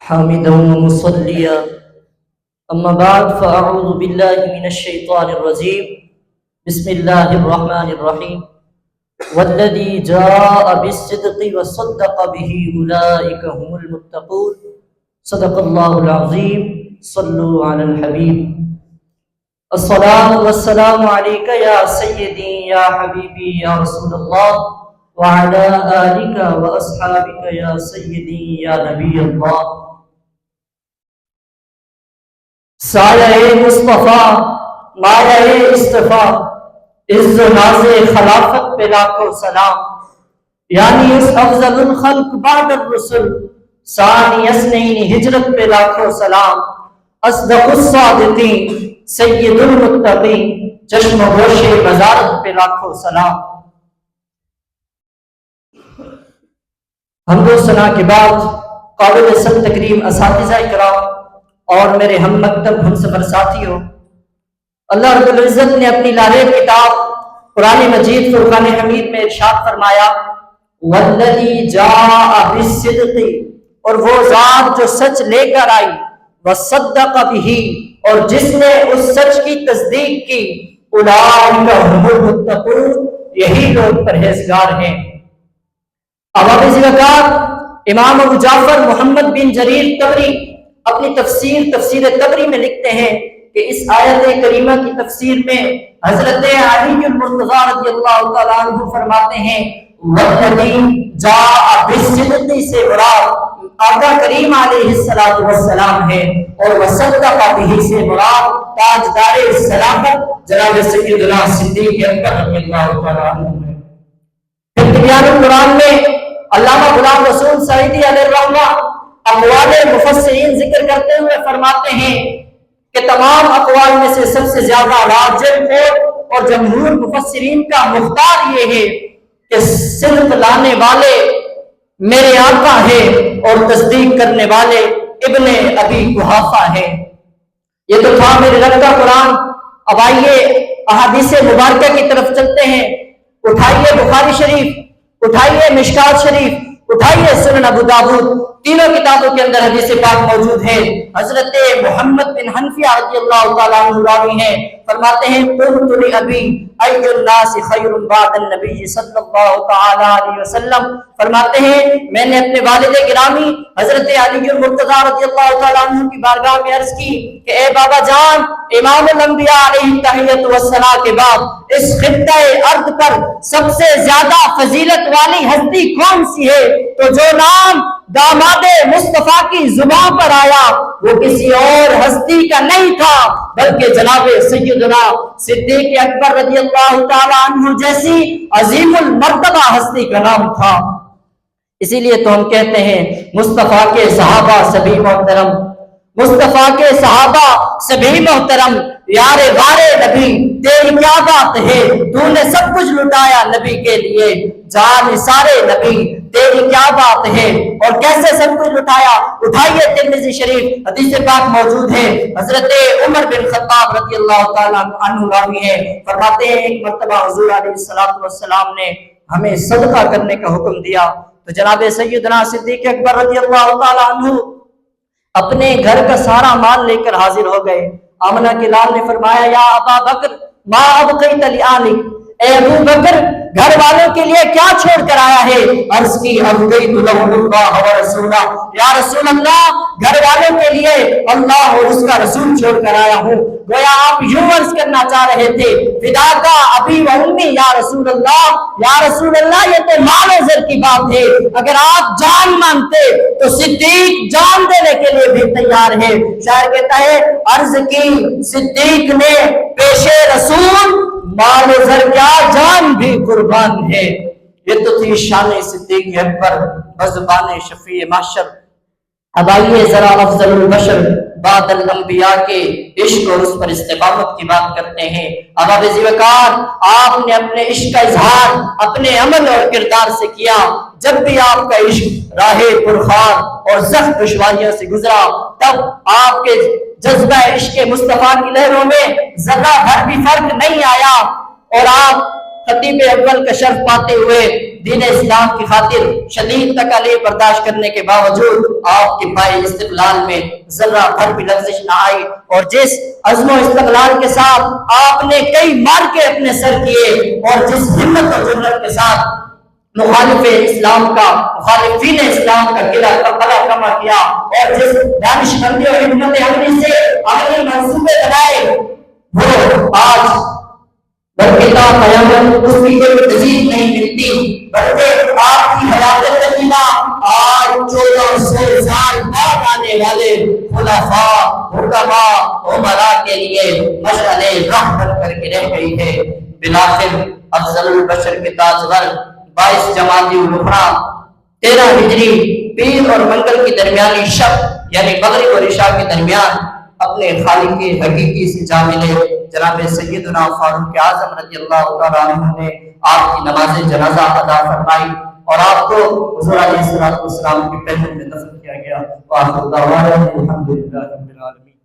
حامدا ومصليا أما بعد فأعوذ بالله من الشيطان الرجيم بسم الله الرحمن الرحيم والذي جاء بالصدق وصدق به أولئك هم المتقون صدق الله العظيم صلوا على الحبيب الصلاة والسلام عليك يا سيدي يا حبيبي يا رسول الله وعلى آلك وأصحابك يا سيدي يا نبي الله سایہ مصطفیٰ مایہ اصطفیٰ عز و ناز خلافت پہ لاکھوں سلام، یعنی اس افضل الخلق بعد الرسل ثانی اثنین ہجرت پہ لاکھوں سلام، اصدق الصادقین سید المتقین چشم گوش مزارت پہ لاکھوں سلام۔ حمد و ثنا کے بعد قابل سب تکریم اساتذہ کرام اور میرے ہم مکتب ہم سفر ساتھیوں، اللہ رب العزت نے اپنی لارب کتاب قرآن مجید فرقان حمید میں ارشاد فرمایا والذی جاء بالصدق، اور وہ ذات جو سچ لے کر آئی، وصدق بہ، اور جس نے اس سچ کی تصدیق کی، اولئک هم المتقون، یہی لوگ پرہیزگار ہیں۔ عوام ذکر امام ابو جعفر محمد بن جریر طبری اپنی تفسیر تبری میں لکھتے ہیں کہ اس آیت کریمہ کی تفسیر میں حضرت علی المرتضی رضی اللہ تعالیٰ عنہ فرماتے ہیں والذی جاء بالصدق سے مراد آقا کریم علیہ السلام ہے، اور وصدق بہ سے مراد تاجدار صداقت جناب سیدنا صدیق اکبر رضی اللہ تعالیٰ عنہ ہے۔ پھر تبیان القرآن میں علامہ غلام رسول سعیدی علیہ الرحمہ اقوال مفسرین ذکر کرتے ہوئے فرماتے ہیں کہ تمام اقوال میں سے سب سے زیادہ راجح اور جمہور مفسرین کا مختار یہ ہے کہ صدق لانے والے میرے آقا ہے اور تصدیق کرنے والے ابن ابی قحافہ ہے۔ یہ تو تھا میرے رب کا قرآن۔ اب آئیے احادیث مبارکہ کی طرف چلتے ہیں۔ اٹھائیے بخاری شریف، اٹھائیے مشکات شریف، اٹھائیے سنن ابو داؤد، تینوں کتابوں کے اندر حدیث پاک موجود ہے۔ حضرت محمد بن حنفیہ رضی اللہ تعالیٰ عنہ راوی ہیں، فرماتے ہیں قلت لأبی ای الناس خیر بعد النبی صلی اللہ تعالیٰ علیہ وسلم، فرماتے ہیں میں نے اپنے والد گرامی حضرت علی المرتضی رضی اللہ تعالیٰ عنہ کی بارگاہ میں عرض کی کہ اے بابا جان، امام الانبیاء علیہ التحیۃ والثناء کے بعد اس خطہ ارض پر سب سے زیادہ فضیلت والی ہستی کون سی ہے؟ تو جو نام داماد مصطفیٰ کی زبان پر آیا وہ کسی اور ہستی کا نہیں تھا بلکہ جناب سیدنا صدیق اکبر رضی اللہ تعالیٰ عنہ جیسی عظیم المرتبہ ہستی کا نام تھا۔ اسی لیے تو ہم کہتے ہیں مصطفیٰ کے صحابہ سبھی محترم، مصطفیٰ کے صحابہ سبھی محترم، یار غار نبی تیری کیا بات ہے، تو نے سب کچھ لٹایا نبی کے لیے، جان سارے نبی تیری کیا بات ہے، اور کیسے سب کچھ لٹایا۔ اٹھائیے ترمذی شریف، حدیث پاک موجود ہے، حضرت عمر بن خطاب رضی اللہ تعالیٰ عنہ راوی ہے، فرماتے ہیں ایک مرتبہ حضور علیہ السلام نے ہمیں صدقہ کرنے کا حکم دیا تو جناب سیدنا صدیق اکبر رضی اللہ تعالیٰ عنہ اپنے گھر کا سارا مال لے کر حاضر ہو گئے۔ آمنہ کے لال نے فرمایا یا ابا بکر ما ابقیت لآلک، اے ابو بکر گھر والوں کے لیے کیا چھوڑ کر آیا ہے؟ عرض کی ابقیت لهم اللہ ورسولہ، یا رسول اللہ گھر والوں کے لیے اللہ اور اس کا رسول چھوڑ کر آیا ہوں۔ گویا آپ یوں عرض کرنا چاہ رہے تھے فداکا ابی و امی یا رسول اللہ، یا رسول اللہ یہ تو مال و زر کی بات ہے، اگر آپ جان مانتے تو صدیق جان دینے کے لیے بھی تیار ہے۔ شاعر کہتا ہے عرض کی صدیق نے پیش رسول، مال و زر کیا جان بھی قربان ہے۔ یہ تو تھی شان صدیق اکبر بزبان شفیع محشر۔ اب آئیے ذرا افضل البشر بعد الانبیاء کے عشق اور اس پر استقامت کی بات کرتے ہیں۔ اب آپ وقار آپ نے اپنے عشق کا اظہار اپنے عمل اور کردار سے کیا۔ جب بھی آپ کا عشق راہ پرخار اور سخت دشواریوں سے گزرا تب آپ کے جذبہ عشق مصطفیٰ کی لہروں میں ذرہ بھر بھی فرق نہیں آیا اور آپ خطیب اول کا شرف پاتے ہوئے دین اسلام کی خاطر شدید تکالیف برداشت کرنے کے باوجود آپ کے پائے استقلال میں ذرہ بھر بھی لرزش نہ آئی، اور جس عزم و استقلال کے ساتھ آپ نے کئی مارکے اپنے سر کیے، اور جس ہمت اور جرأت کے ساتھ مخالفین اسلام کا قلعہ کما کیا، اور جس دانش مندی اور حکمت عملی سے اپنے منصوبے بنائے، وہ آج برکتا قیامت اس کی کوئی تجدید نہیں ملتی، بلکہ آپ کی حیات طیبہ آج 1400 سال بعد آنے والے خلفاء، حکماء، امراء کے لیے مشعل راہ بن کر کے رہ گئی ہے۔ بالآخر افضل البشر کے تاجور 22 جمادی الاخری 13 ہجری پیر اور منگل کی درمیانی شب یعنی مغرب اور عشاء کے درمیان اپنے خالق کی حقیقی سے جا ملے۔ جناب سیدنا فاروق اعظم رضی اللہ تعالیٰ عنہ نے آپ کی نماز جنازہ ادا فرمائی، اور آپ کو حضور علیہ السلام کے پہلے میں دفن کیا گیا۔ وآخر دعوانا الحمدللہ رب العالمین۔